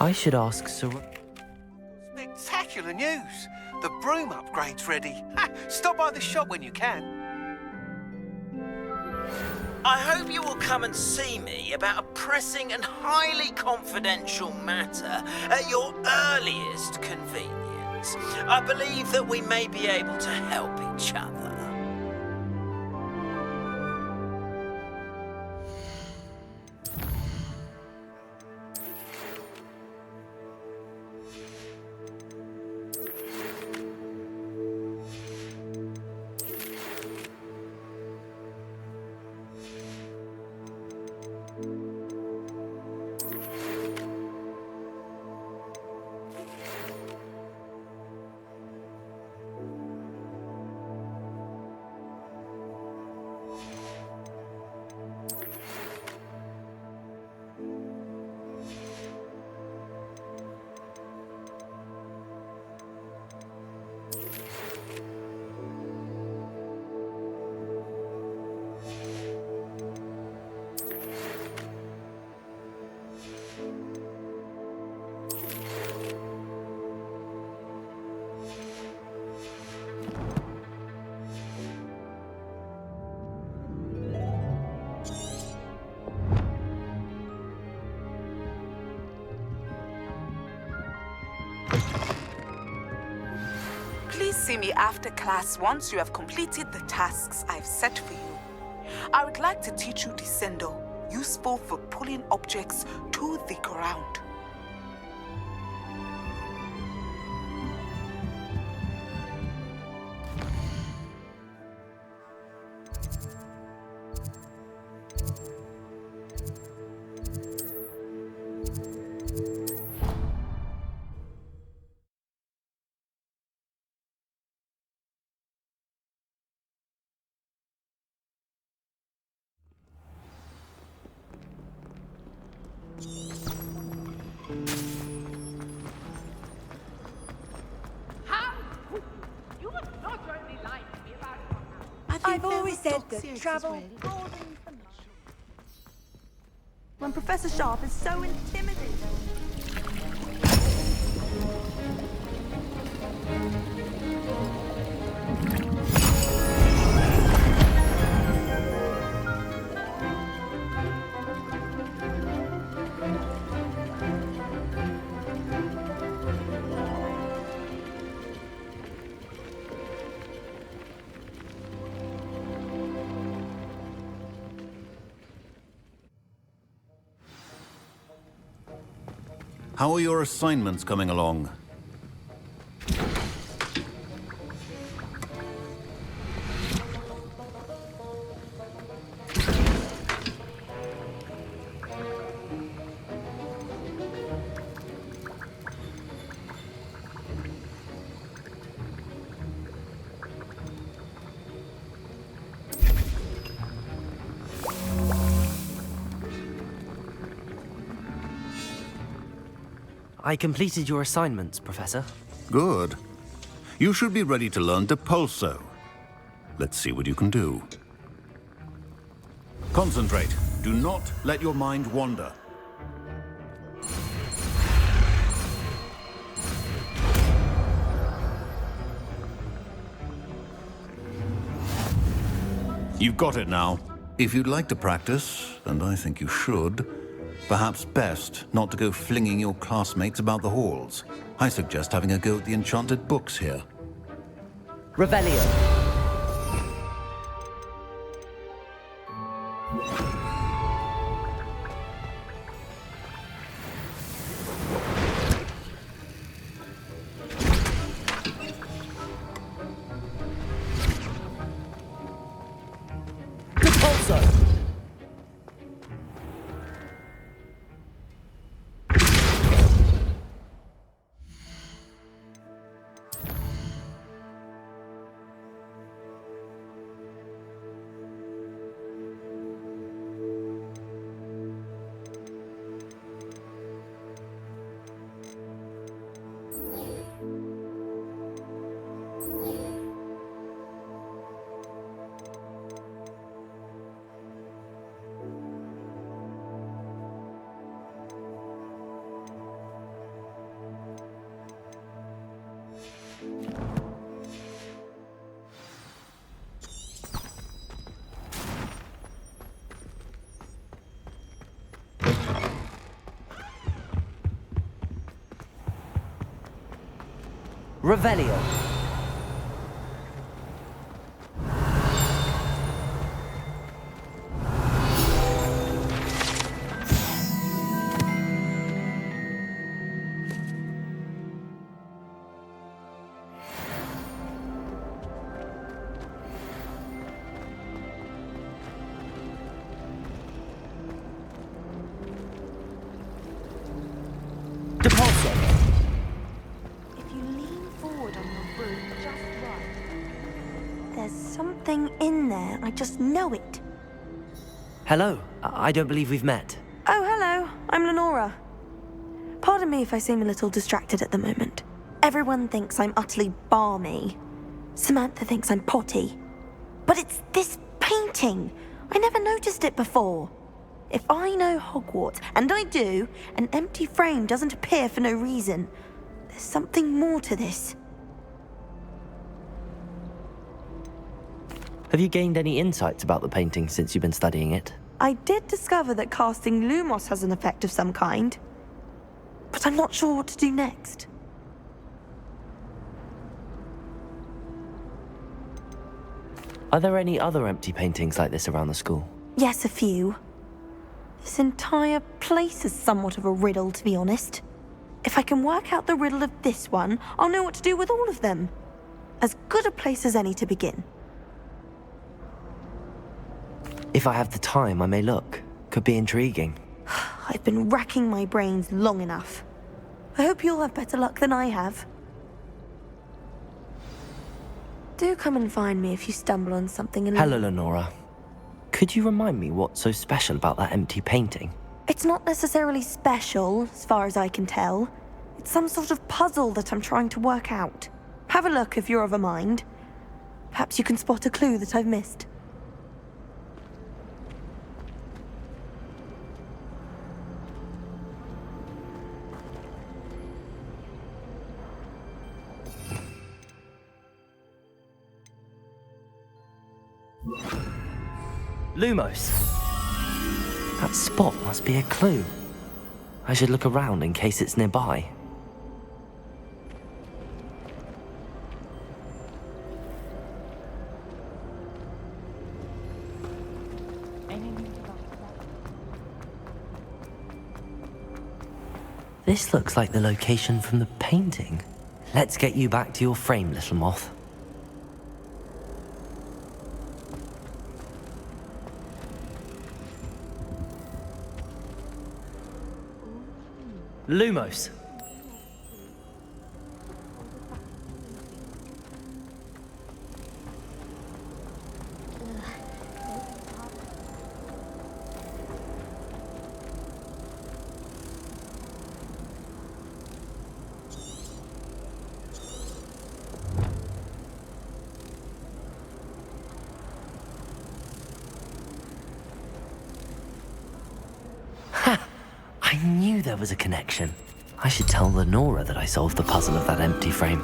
I should ask Sir... Spectacular news! The broom upgrade's ready. Ha, stop by the shop when you can. I hope you will come and see me about a pressing and highly confidential matter at your earliest convenience. I believe that we may be able to help each other. Please see me after class once you have completed the tasks I've set for you. I would like to teach you Descendo, useful for pulling objects to the ground. I've always said that travel when Professor Sharp is so intimidating. How are your assignments coming along? I completed your assignments, Professor. Good. You should be ready to learn Depulso. Let's see what you can do. Concentrate. Do not let your mind wander. You've got it now. If you'd like to practice, and I think you should, perhaps best not to go flinging your classmates about the halls. I suggest having a go at the enchanted books here. Revelio. Revelio. Depulso. If you lean forward on your broom just right, there's something in there. I just know it. Hello. I don't believe we've met. Oh, hello. I'm Lenora. Pardon me if I seem a little distracted at the moment. Everyone thinks I'm utterly balmy. Samantha thinks I'm potty. But it's this painting. I never noticed it before. If I know Hogwarts, and I do, an empty frame doesn't appear for no reason. There's something more to this. Have you gained any insights about the painting since you've been studying it? I did discover that casting Lumos has an effect of some kind. But I'm not sure what to do next. Are there any other empty paintings like this around the school? Yes, a few. This entire place is somewhat of a riddle, to be honest. If I can work out the riddle of this one, I'll know what to do with all of them. As good a place as any to begin. If I have the time, I may look. Could be intriguing. I've been racking my brains long enough. I hope you'll have better luck than I have. Do come and find me if you stumble on something. Hello, Lenora. Could you remind me what's so special about that empty painting? It's not necessarily special, as far as I can tell. It's some sort of puzzle that I'm trying to work out. Have a look if you're of a mind. Perhaps you can spot a clue that I've missed. Lumos. That spot must be a clue. I should look around in case it's nearby. This looks like the location from the painting. Let's get you back to your frame, little moth. Lumos. I knew there was a connection. I should tell Lenora that I solved the puzzle of that empty frame.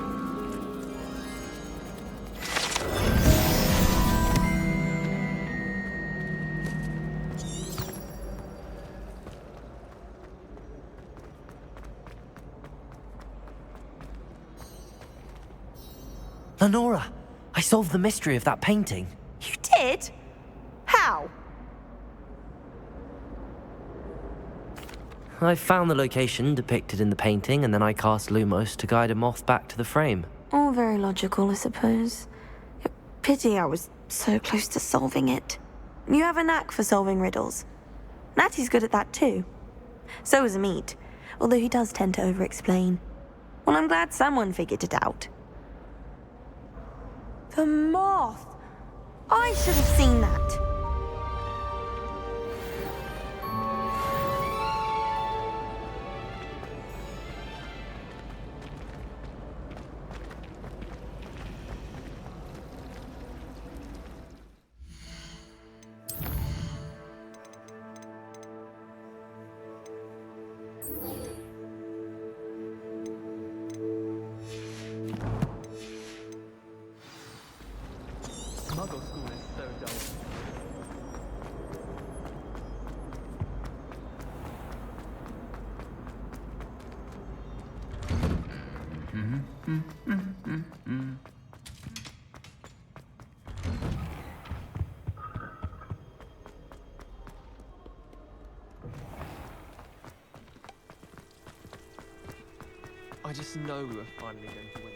Lenora, I solved the mystery of that painting. You did? How? I found the location depicted in the painting, and then I cast Lumos to guide a moth back to the frame. All very logical, I suppose. Pity I was so close to solving it. You have a knack for solving riddles. Natty's good at that too. So is Amit, although he does tend to over-explain. Well, I'm glad someone figured it out. The moth! I should have seen that. Muggle school is so dull. I just know we were finally going to win.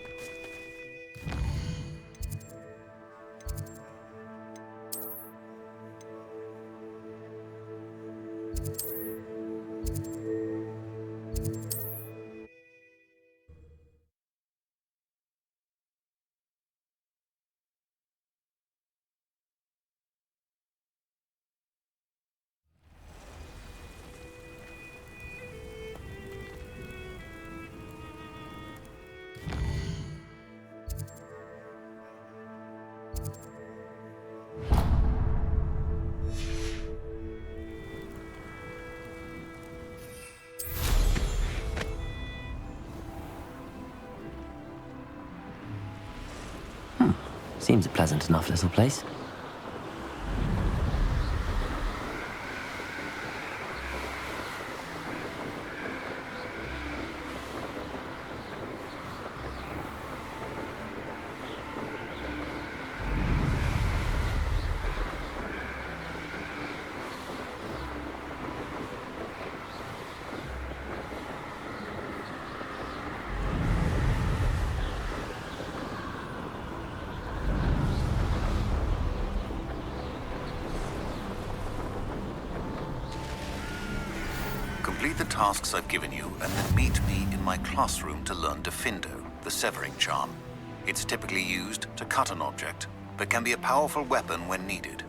Seems a pleasant enough little place. Complete the tasks I've given you, and then meet me in my classroom to learn Defindo, the severing charm. It's typically used to cut an object, but can be a powerful weapon when needed.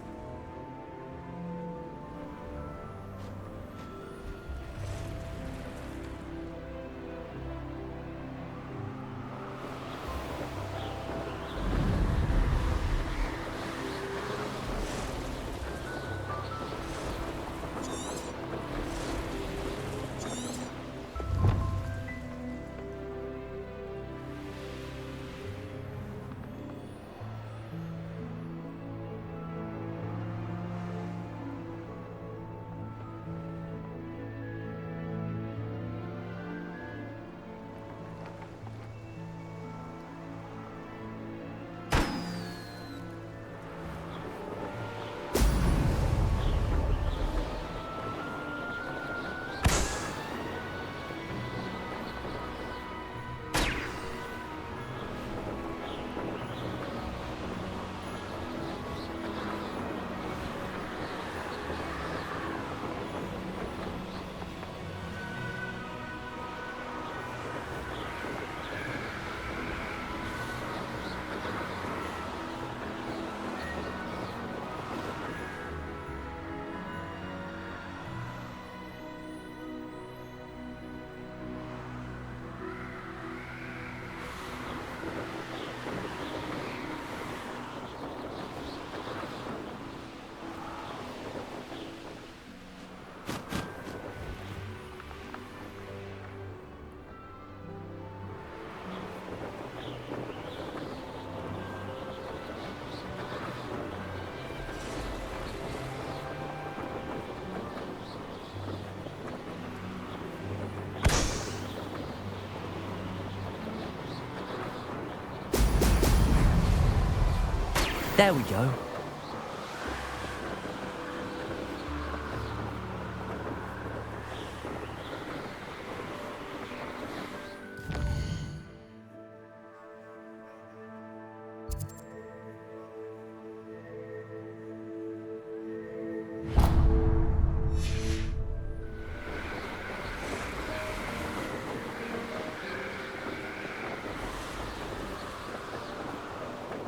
There we go.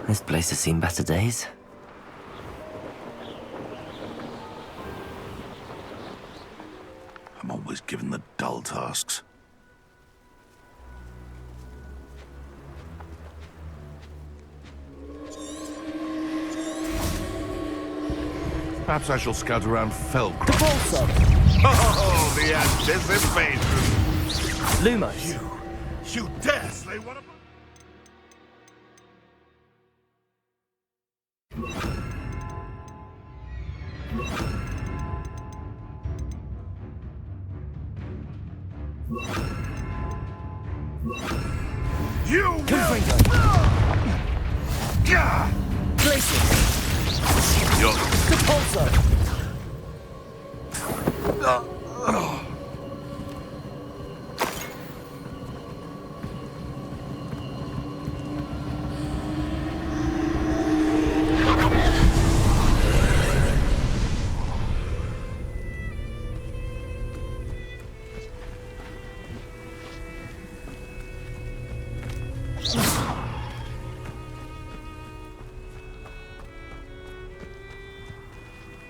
This place has seen better days. I'm always given the dull tasks. Perhaps I shall scout around Felcroft. Oh, the anticipation! Lumos. You dare slay one of my... You will! Places. You're... Repulsor.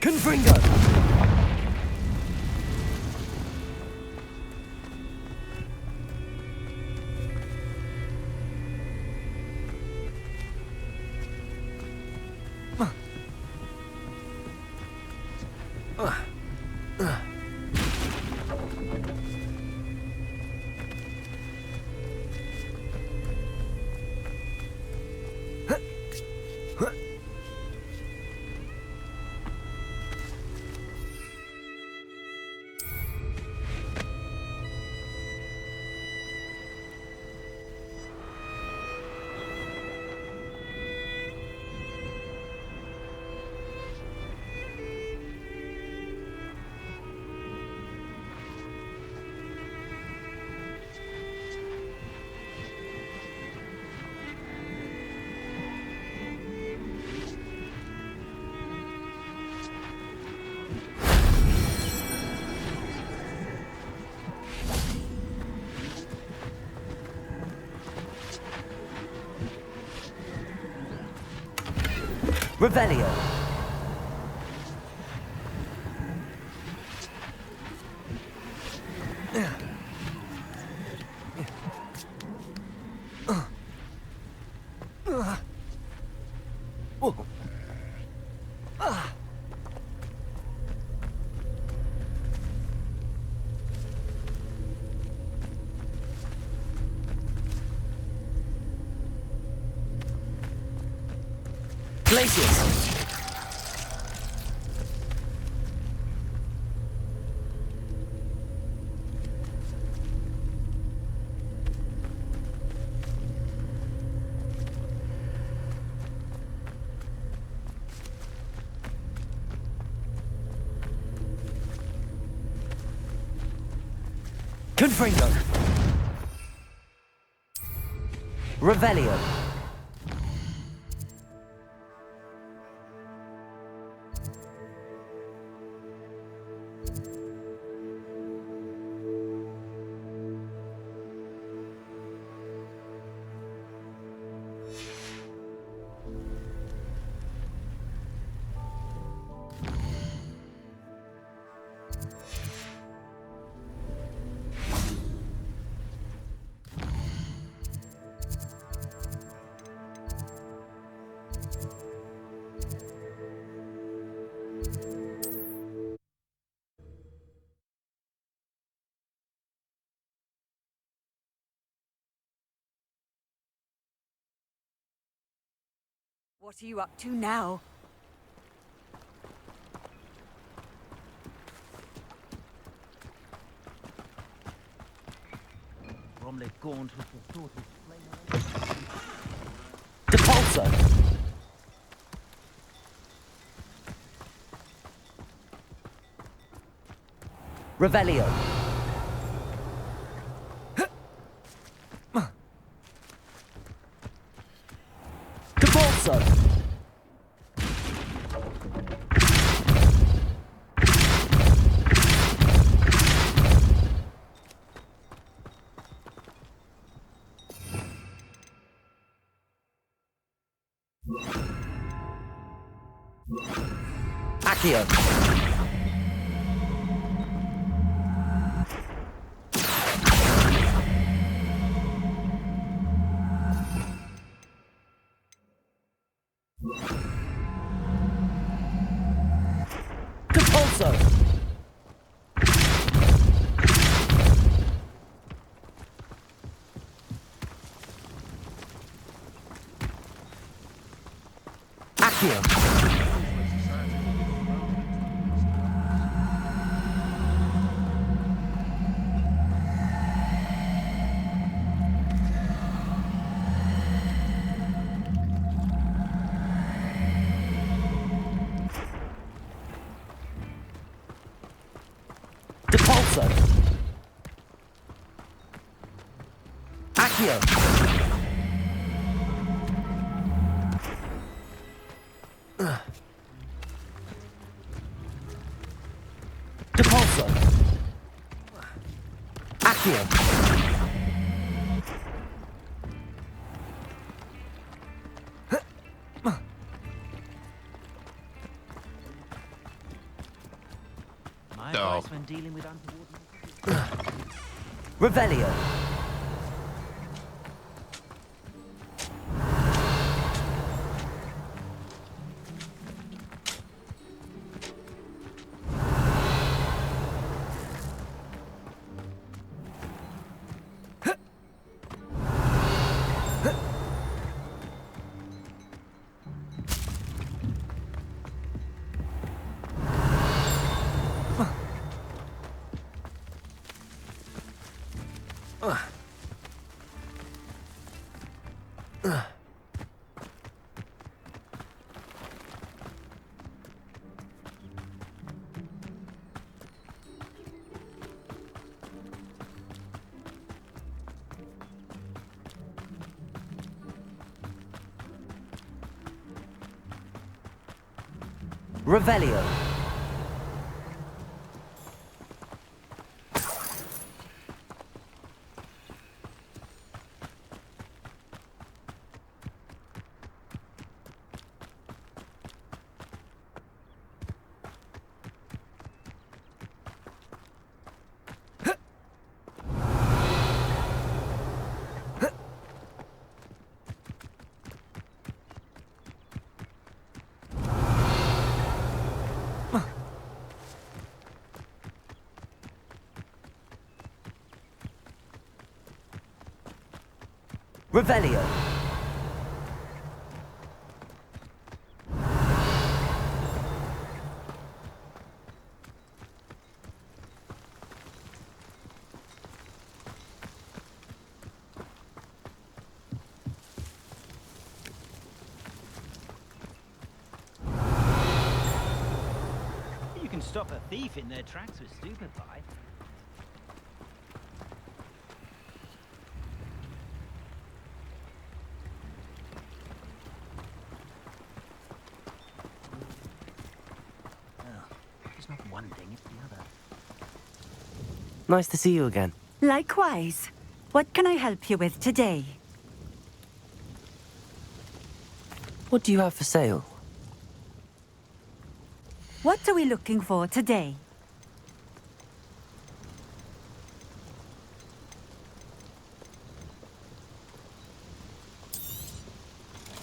Confringo! Revelio. Glacius. Confringo. Revelio. What are you up to now? Depulso. Revelio. Depulso. Accio. Depulso. Accio. Depulso. Accio. Depulso. Accio. My advice when dealing with untoward... Revelio. Revelio. Revelio. You can stop a thief in their tracks with stupefy. It's not one thing, it's the other. Nice to see you again. Likewise. What can I help you with today? What do you have for sale? What are we looking for today?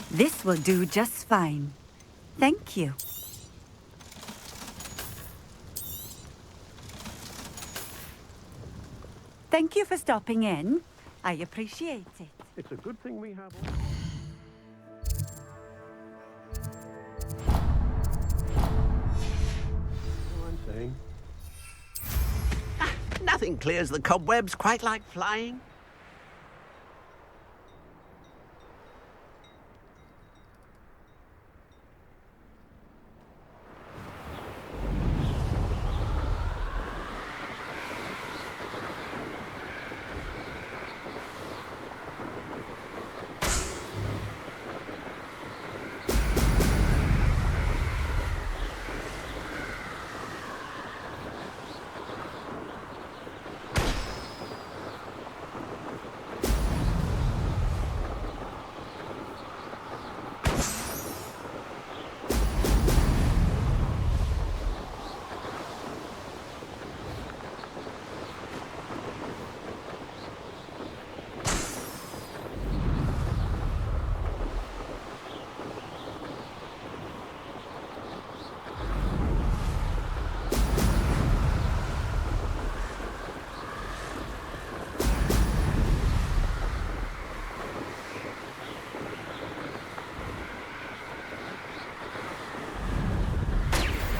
This will do just fine. Thank you. Thank you for stopping in. I appreciate it. It's a good thing we have all I'm saying. Nothing clears the cobwebs quite like flying.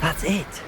That's it.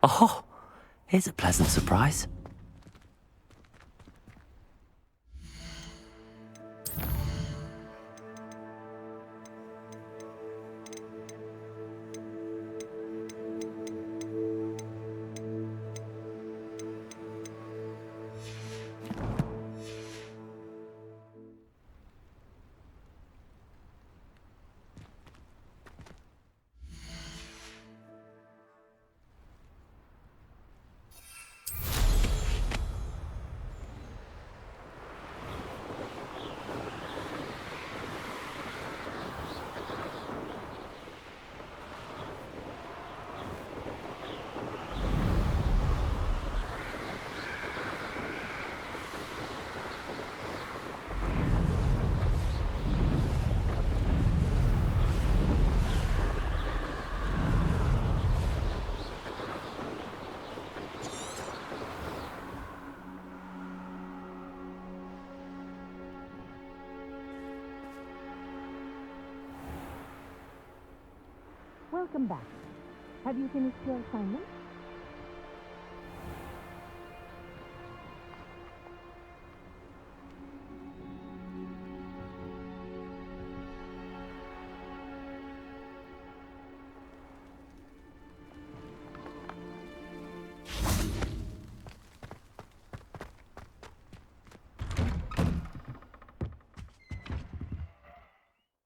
Oh, here's a pleasant surprise. Welcome back. Have you finished your assignment?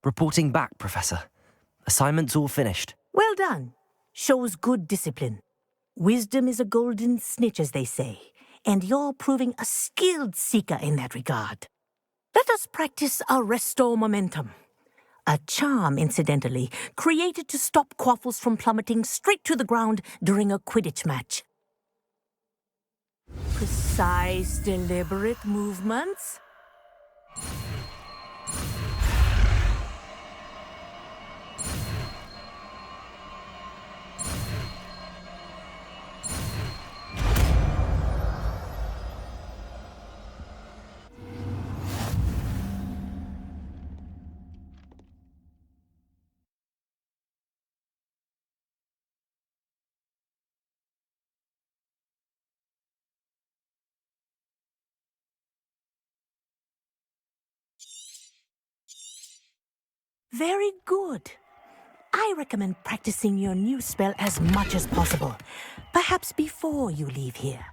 Reporting back, Professor. Assignment's all finished. Well done. Shows good discipline. Wisdom is a golden snitch, as they say, and you're proving a skilled seeker in that regard. Let us practice Arresto Momentum. A charm, incidentally, created to stop quaffles from plummeting straight to the ground during a Quidditch match. Precise, deliberate movements. Very good. I recommend practicing your new spell as much as possible, perhaps before you leave here.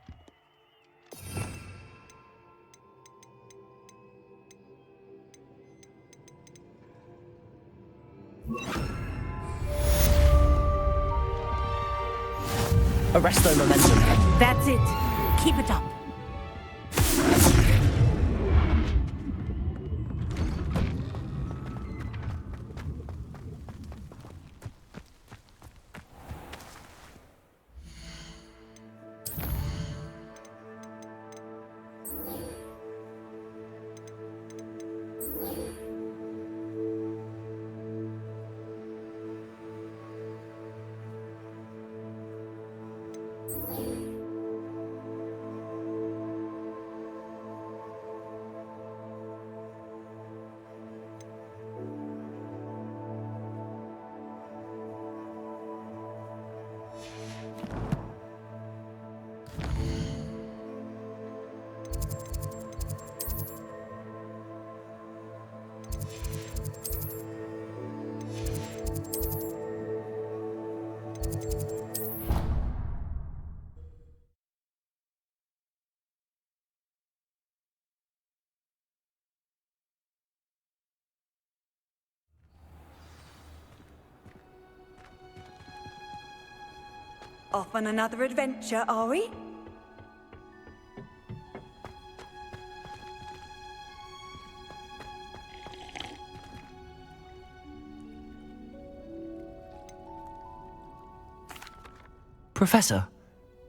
Arresto Momentum. That's it. Keep it up. Off on another adventure, are we? Professor,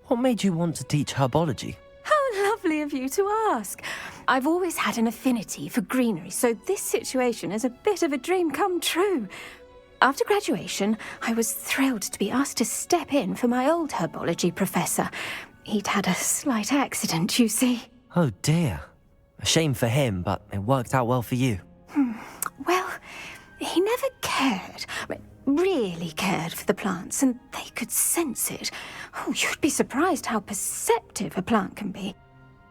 what made you want to teach herbology? How lovely of you to ask. I've always had an affinity for greenery, so this situation is a bit of a dream come true. After graduation, I was thrilled to be asked to step in for my old herbology professor. He'd had a slight accident, you see. Oh dear. A shame for him, but it worked out well for you. Well, he never cared, really cared for the plants, and they could sense it. Oh, you'd be surprised how perceptive a plant can be.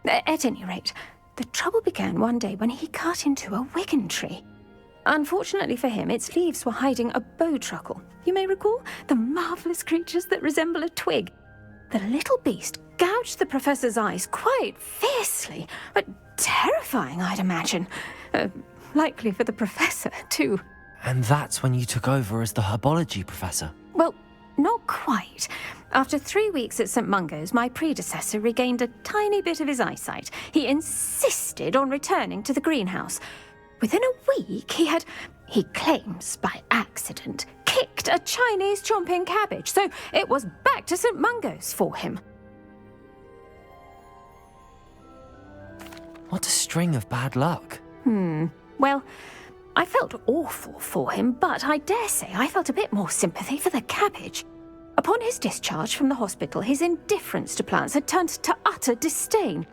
At any rate, the trouble began one day when he cut into a wigan tree. Unfortunately for him, its leaves were hiding a bowtruckle. You may recall the marvellous creatures that resemble a twig. The little beast gouged the professor's eyes quite fiercely, but terrifying, I'd imagine. Likely for the professor, too. And that's when you took over as the herbology professor? Well, not quite. After 3 weeks at St. Mungo's, my predecessor regained a tiny bit of his eyesight. He insisted on returning to the greenhouse. Within a week, he claims by accident, kicked a Chinese chomping cabbage, so it was back to St. Mungo's for him. What a string of bad luck. Well, I felt awful for him, but I dare say I felt a bit more sympathy for the cabbage. Upon his discharge from the hospital, his indifference to plants had turned to utter disdain.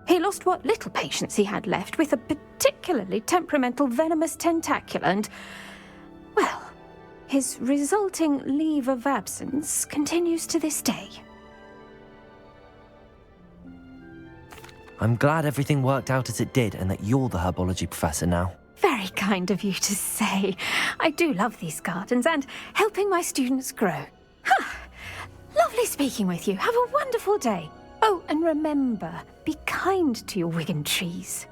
He lost what little patience he had left with a particularly temperamental venomous tentacula and, well, his resulting leave of absence continues to this day. I'm glad everything worked out as it did and that you're the herbology professor now. Very kind of you to say. I do love these gardens and helping my students grow. Lovely speaking with you. Have a wonderful day. Oh, and remember, be kind to your wigan trees.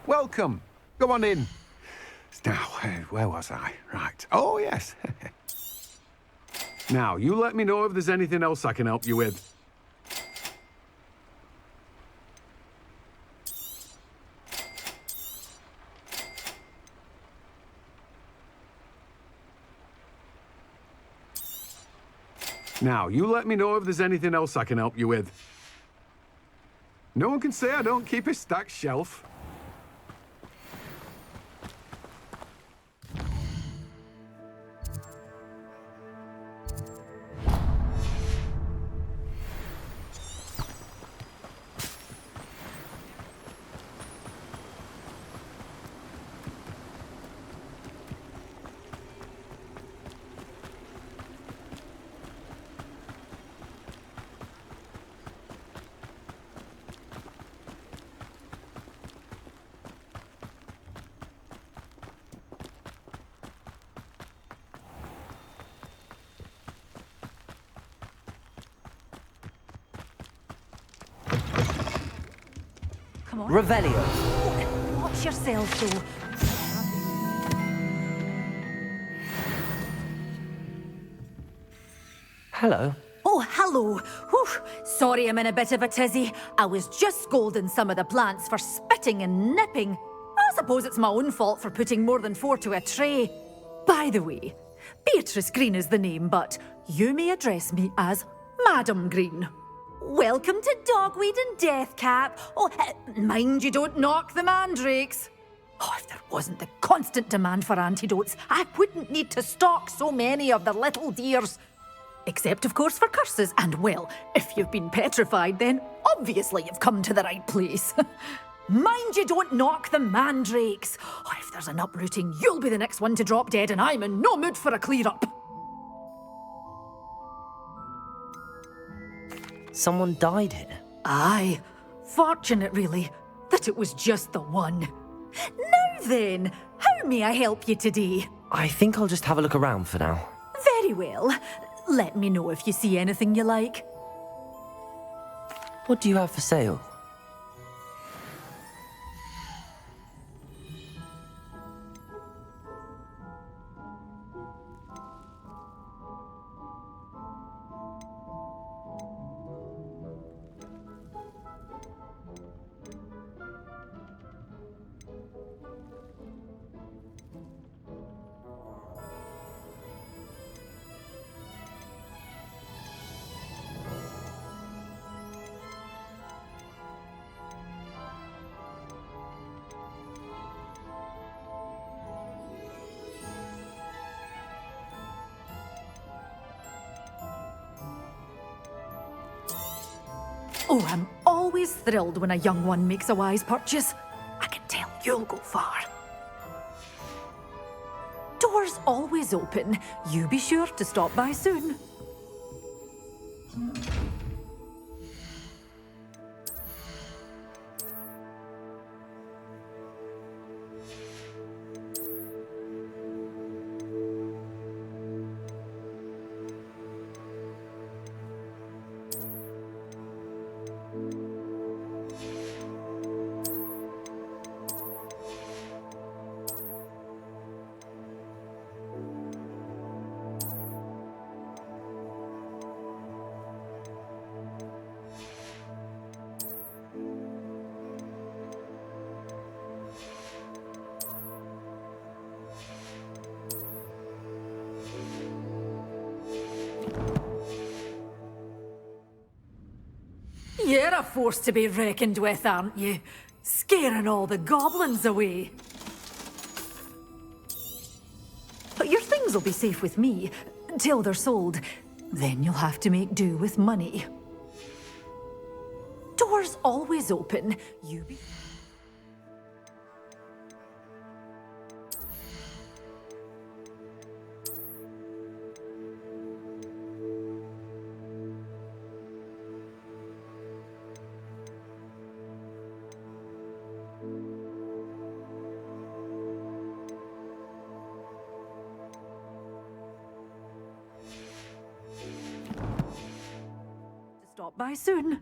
Welcome. Go on in. Now, where was I? Right. Oh, yes. Now, you let me know if there's anything else I can help you with. Now, you let me know if there's anything else I can help you with. No one can say I don't keep a stacked shelf. Come on. Revelio. Watch yourself, though. Hello. Oh, hello. Whew. Sorry I'm in a bit of a tizzy. I was just scolding some of the plants for spitting and nipping. I suppose it's my own fault for putting more than 4 to a tray. By the way, Beatrice Green is the name, but you may address me as Madam Green. Welcome to Dogweed and Deathcap. Oh, mind you don't knock the mandrakes. Oh, if there wasn't the constant demand for antidotes, I wouldn't need to stock so many of the little dears. Except, of course, for curses. And, well, if you've been petrified, then obviously you've come to the right place. Mind you don't knock the mandrakes. Oh, if there's an uprooting, you'll be the next one to drop dead, and I'm in no mood for a clear-up. Someone died here. Aye. Fortunate, really, that it was just the one. Now then, how may I help you today? I think I'll just have a look around for now. Very well. Let me know if you see anything you like. What do you have for sale? Oh, I'm always thrilled when a young one makes a wise purchase. I can tell you'll go far. Doors always open. You be sure to stop by soon. You're a force to be reckoned with, aren't you? Scaring all the goblins away. But your things will be safe with me, till they're sold. Then you'll have to make do with money. Doors always open. You be... Stop by soon.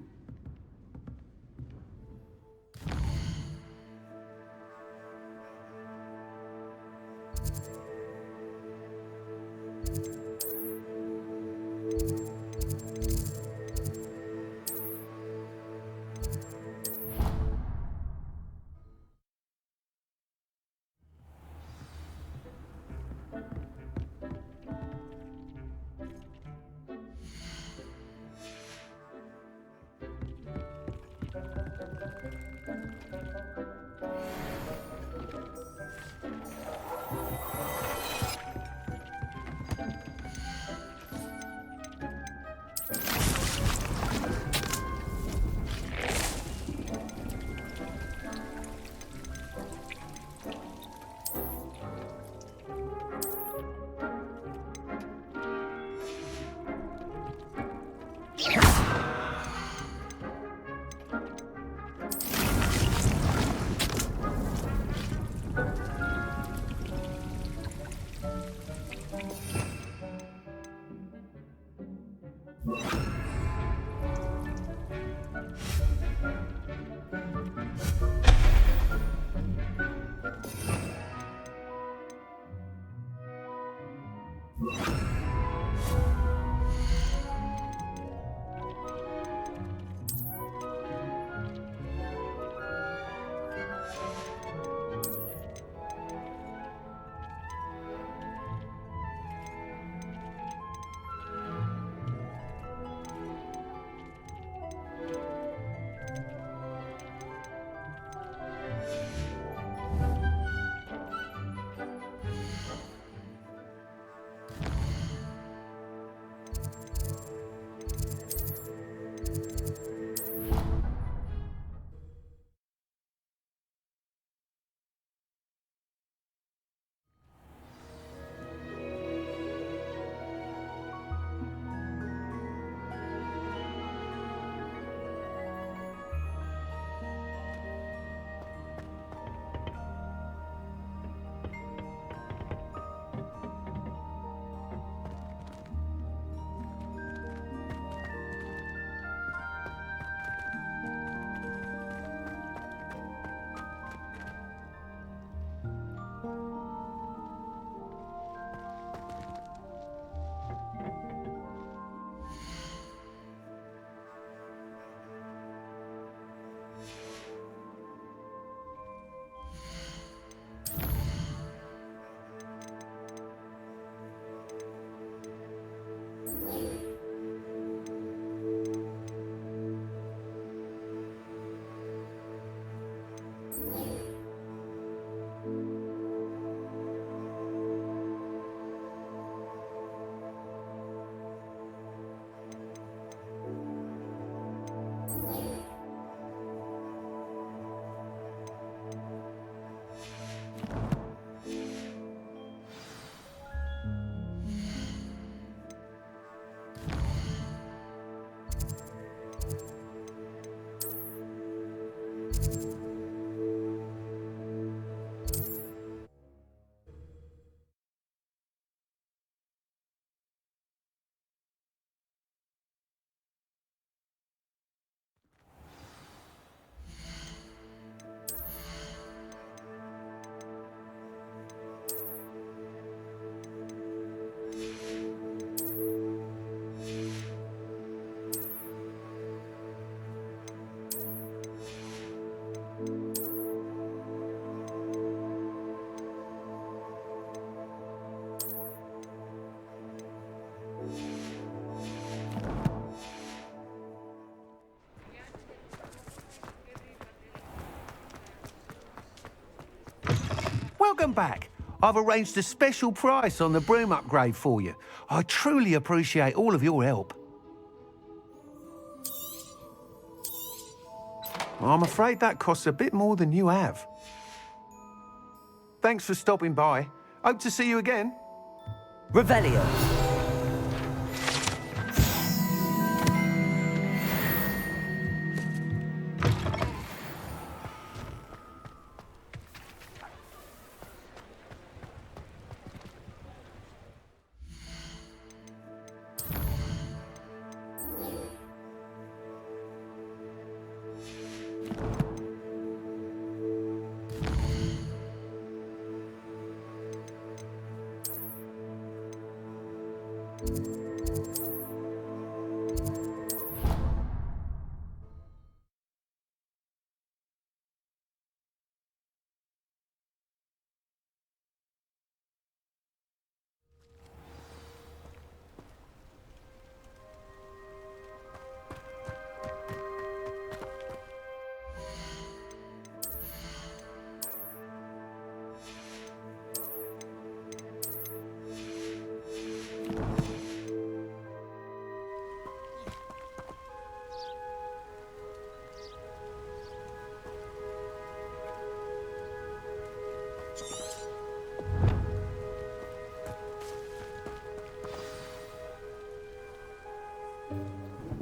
Welcome back. I've arranged a special price on the broom upgrade for you. I truly appreciate all of your help. I'm afraid that costs a bit more than you have. Thanks for stopping by. Hope to see you again. Revelio.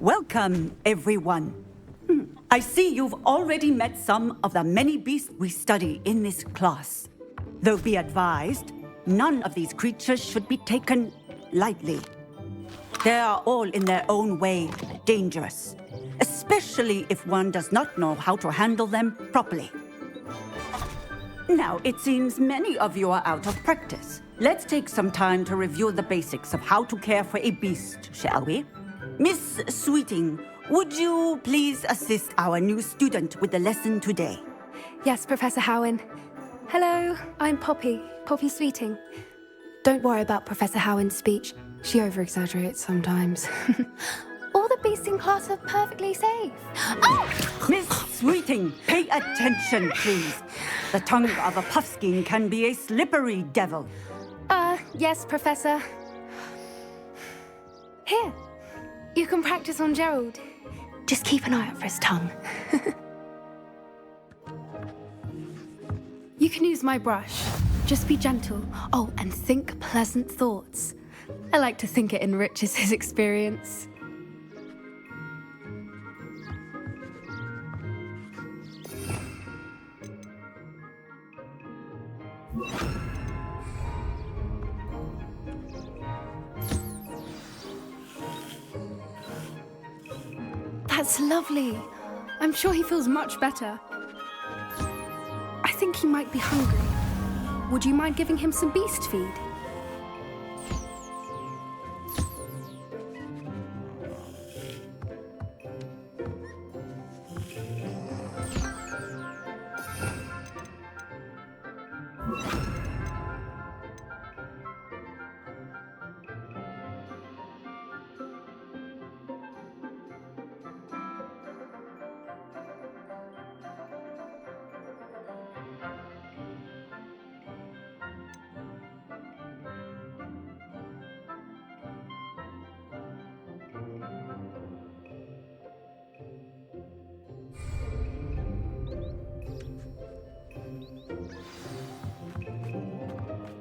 Welcome, everyone. I see you've already met some of the many beasts we study in this class. Though be advised, none of these creatures should be taken lightly. They are all in their own way dangerous, especially if one does not know how to handle them properly. Now, it seems many of you are out of practice. Let's take some time to review the basics of how to care for a beast, shall we? Miss Sweeting, would you please assist our new student with the lesson today? Yes, Professor Howen. Hello, I'm Poppy Sweeting. Don't worry about Professor Howen's speech. She over-exaggerates sometimes. All the beasts in class are perfectly safe. Oh! Miss Sweeting, pay attention, please. The tongue of a puffskein can be a slippery devil. Yes, Professor. Here, you can practice on Gerald. Just keep an eye out for his tongue. You can use my brush. Just be gentle. Oh, and think pleasant thoughts. I like to think it enriches his experience. That's lovely. I'm sure he feels much better. I think he might be hungry. Would you mind giving him some beast feed?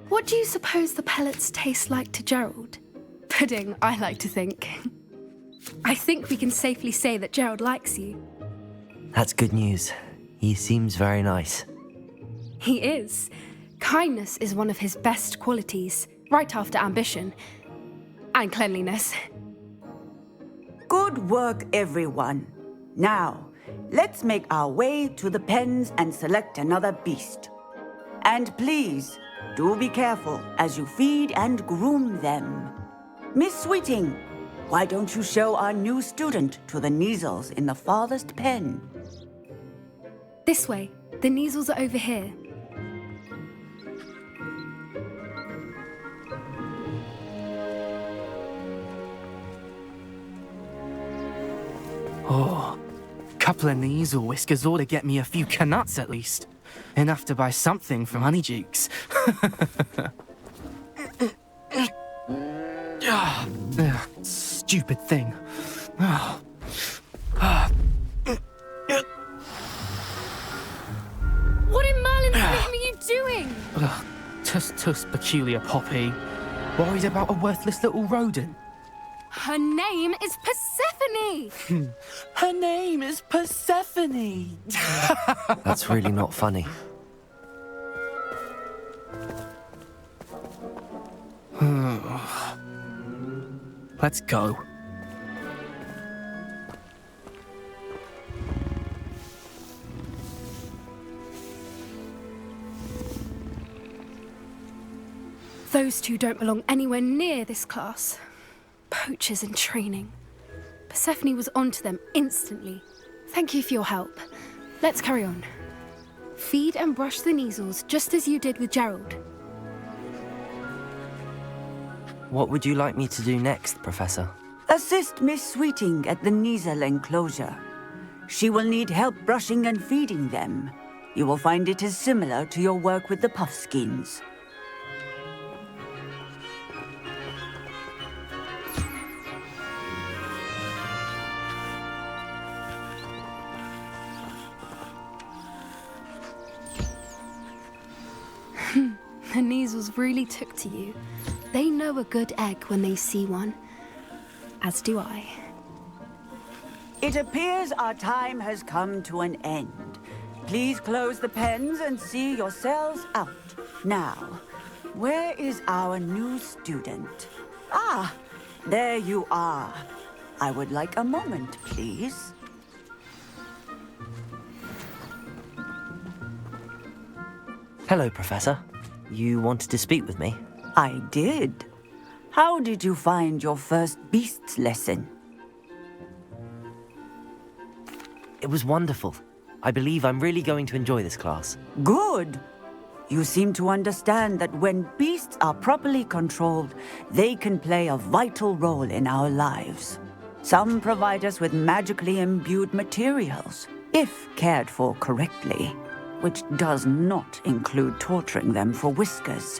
What do you suppose the pellets taste like to Gerald? Pudding, I like to think. I think we can safely say that Gerald likes you. That's good news. He seems very nice. He is. Kindness is one of his best qualities, right after ambition. And cleanliness. Good work, everyone. Now, let's make our way to the pens and select another beast. And please, do be careful as you feed and groom them. Miss Sweeting, why don't you show our new student to the Neasels in the farthest pen? This way. The Neasels are over here. Oh, couple of Neasel whiskers ought to get me a few canuts at least. Enough to buy something from Honeydukes. Stupid thing. What in Merlin's name are you doing? Tuss, peculiar Poppy. Worried about a worthless little rodent. Her name is Persephone! Her name is Persephone! That's really not funny. Let's go. Those two don't belong anywhere near this class. Poachers in training. Persephone was onto them instantly. Thank you for your help. Let's carry on. Feed and brush the Neasels just as you did with Gerald. What would you like me to do next, Professor? Assist Miss Sweeting at the Neasel enclosure. She will need help brushing and feeding them. You will find it is similar to your work with the puffskins. The Neasels really took to you. They know a good egg when they see one. As do I. It appears our time has come to an end. Please close the pens and see yourselves out. Now, where is our new student? Ah, there you are. I would like a moment, please. Hello, Professor. You wanted to speak with me? I did. How did you find your first beasts lesson? It was wonderful. I believe I'm really going to enjoy this class. Good. You seem to understand that when beasts are properly controlled, they can play a vital role in our lives. Some provide us with magically imbued materials, if cared for correctly, which does not include torturing them for whiskers.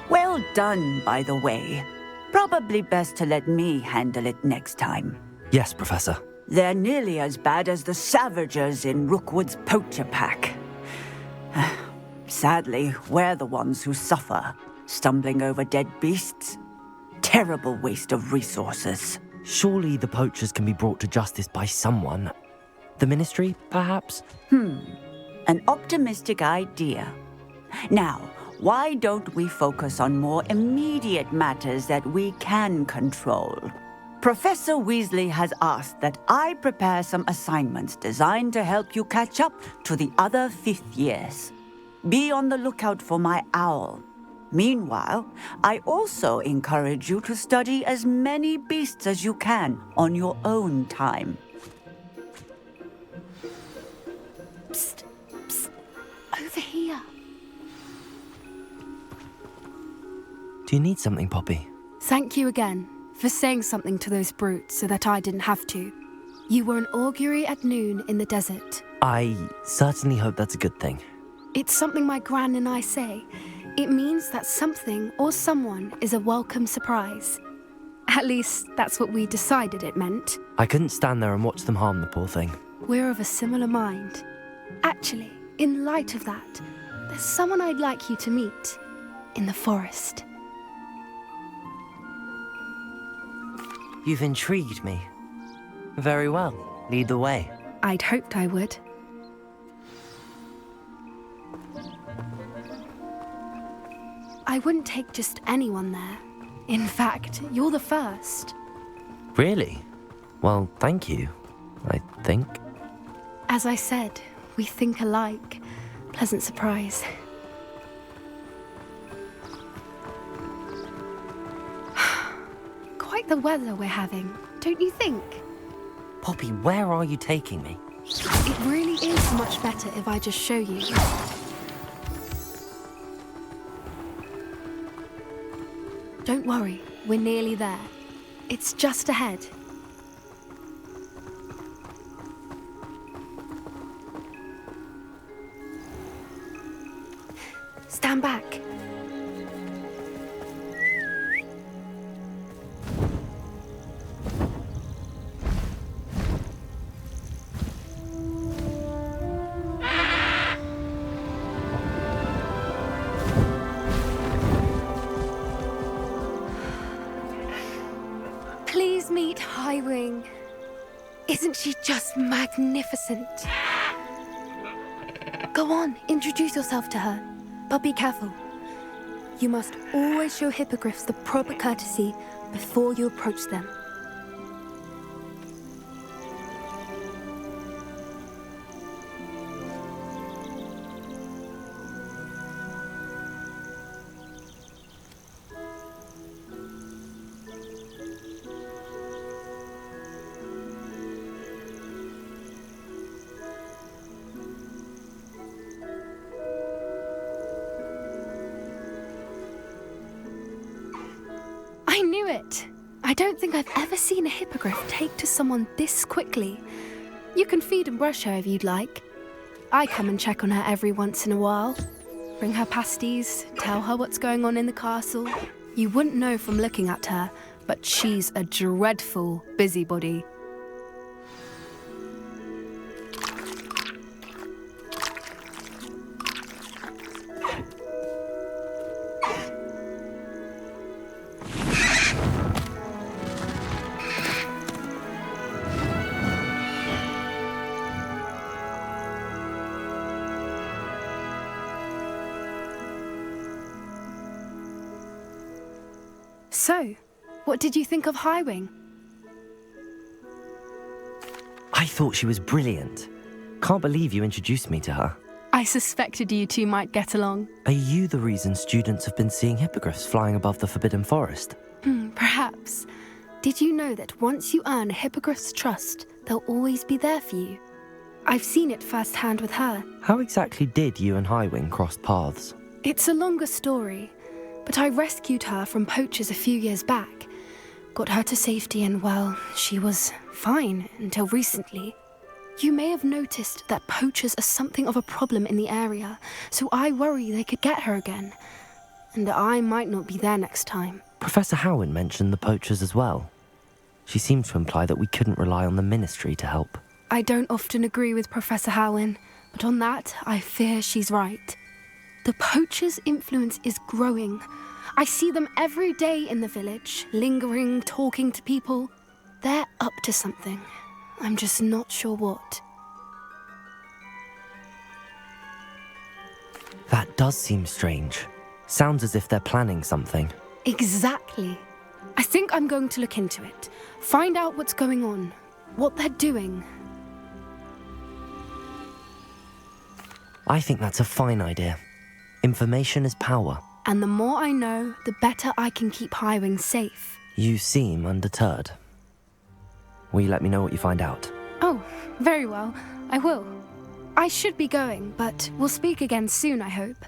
Well done, by the way. Probably best to let me handle it next time. Yes, Professor. They're nearly as bad as the Savagers in Rookwood's poacher pack. Sadly, we're the ones who suffer, stumbling over dead beasts. Terrible waste of resources. Surely the poachers can be brought to justice by someone. The Ministry, perhaps? An optimistic idea. Now, why don't we focus on more immediate matters that we can control? Professor Weasley has asked that I prepare some assignments designed to help you catch up to the other 5th years. Be on the lookout for my owl. Meanwhile, I also encourage you to study as many beasts as you can on your own time. Psst, psst, over here. Do you need something, Poppy? Thank you again for saying something to those brutes so that I didn't have to. You were an augury at noon in the desert. I certainly hope that's a good thing. It's something my gran and I say. It means that something or someone is a welcome surprise. At least, that's what we decided it meant. I couldn't stand there and watch them harm the poor thing. We're of a similar mind. Actually, in light of that, there's someone I'd like you to meet in the forest. You've intrigued me. Very well. Lead the way. I'd hoped I would. I wouldn't take just anyone there. In fact, you're the first. Really? Well, thank you, I think. As I said, we think alike. Pleasant surprise. Quite the weather we're having, don't you think? Poppy, where are you taking me? It really is much better if I just show you. Don't worry, we're nearly there. It's just ahead. Stand back. Please meet Highwing. Isn't she just magnificent? Go on, introduce yourself to her. But be careful. You must always show hippogriffs the proper courtesy before you approach them. I knew it! I don't think I've ever seen a hippogriff take to someone this quickly. You can feed and brush her if you'd like. I come and check on her every once in a while. Bring her pasties, tell her what's going on in the castle. You wouldn't know from looking at her, but she's a dreadful busybody. So, what did you think of Highwing? I thought she was brilliant. Can't believe you introduced me to her. I suspected you two might get along. Are you the reason students have been seeing hippogriffs flying above the Forbidden Forest? Perhaps. Did you know that once you earn a hippogriff's trust, they'll always be there for you? I've seen it firsthand with her. How exactly did you and Highwing cross paths? It's a longer story, but I rescued her from poachers a few years back. Got her to safety and, well, she was fine until recently. You may have noticed that poachers are something of a problem in the area, so I worry they could get her again. And I might not be there next time. Professor Howin mentioned the poachers as well. She seemed to imply that we couldn't rely on the Ministry to help. I don't often agree with Professor Howin, but on that, I fear she's right. The poachers' influence is growing. I see them every day in the village, lingering, talking to people. They're up to something. I'm just not sure what. That does seem strange. Sounds as if they're planning something. Exactly. I think I'm going to look into it. Find out what's going on, what they're doing. I think that's a fine idea. Information is power. And the more I know, the better I can keep Highwing safe. You seem undeterred. Will you let me know what you find out? Oh, very well. I will. I should be going, but we'll speak again soon, I hope.